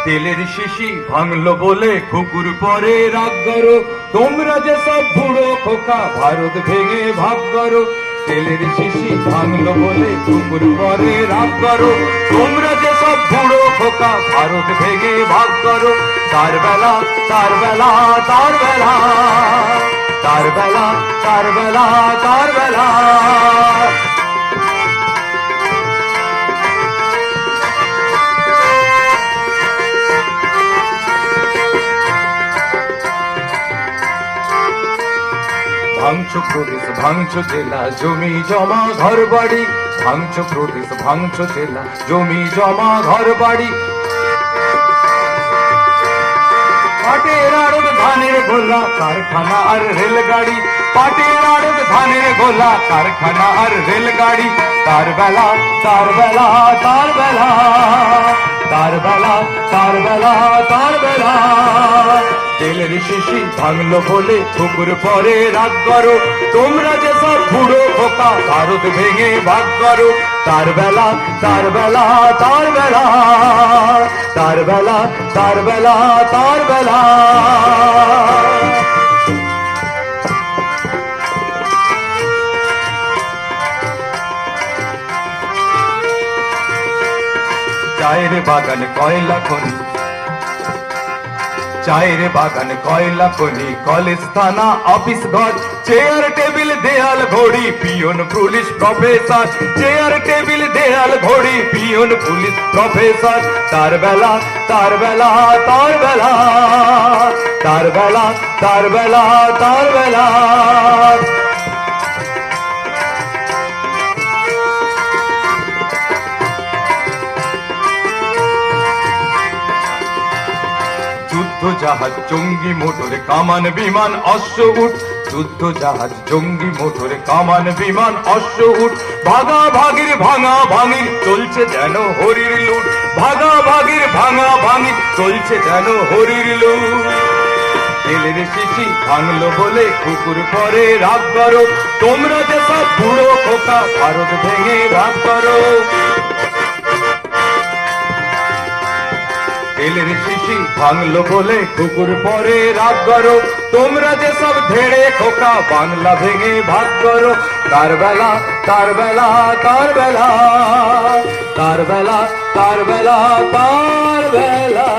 তেলের শিশি ভাঙলো বলে কুকুর পরে রাগ করো, তোমরা যে সব বুড়ো খোকা ভারত ভেঙে ভাগ করো। তেলের শিশি ভাঙলো বলে কুকুর পরে রাগ করো, তোমরা যে সব বুড়ো খোকা ভারত ভেঙে ভাগ করো। তার বেলা তার বেলা তার বেলা তার বেলা তার বেলা তার বেলা। ভাঙছো প্রদেশ ভাঙছো জেলা জমি জমা ঘর বাড়ি, ভাঙছো প্রদেশ ভাঙছো জেলা জমি জমা ঘর বাড়ি। পাটের আড়ত ধানের গোলা কারখানা আর রেলগাড়ি, পাটের আড়ত ধানের গোলা কারখানা আর রেলগাড়ি। তার বেলা তার বেলা তার বেলা তার বেলা তার বেলা তার বেলা। তেলের শিশি ভাঙলো বলে কুকুর পরে রাগ করো, তোমরা যে সব বুড়ো খোকা ভারত ভেঙে ভাগ করো। তার বেলা তার বেলা তার বেলা তার বেলা তার বেলা তার বেলা। চায়ের বাগান কয়লা খনি, চায়ের বাগান কয়লা খনি, কলেজ থানা অফিস ঘর, চেয়ার টেবিল দেয়াল ঘড়ি, peon police professor, chair table দেয়াল ঘড়ি, পিয়ন পুলিশ প্রফেসর। তার বেলা তার বেলা তার বেলা তার বেলা তার বেলা তার বেলা। যুদ্ধ জাহাজ জঙ্গি মোটরে কামান বিমান অশ্ব উঠ, যুদ্ধ জাহাজ জঙ্গি মোটরে কামান বিমান অশ্ব উঠ। ভাগা ভাগির ভাঙা ভাঙির চলছে যেন হরির লুট, ভাগা ভাগির ভাঙা ভাঙির চলছে যেন হরির লুট। তেলের শিশি ভাঙলো বলে কুকুর পরে রাগ করো, তোমরা যে সব বুড়ো খোকা ভারত ভেঙে ভাগ করো। তেলের শিশি ভাঙলো বলে কুকুর পরে রাগ করো, তোমরা যে সব ধেড়ে খোকা বাংলা ভেঙে ভাগ করো। তার বেলা তার বেলা তার বেলা তার বেলা তার বেলা তার বেলা।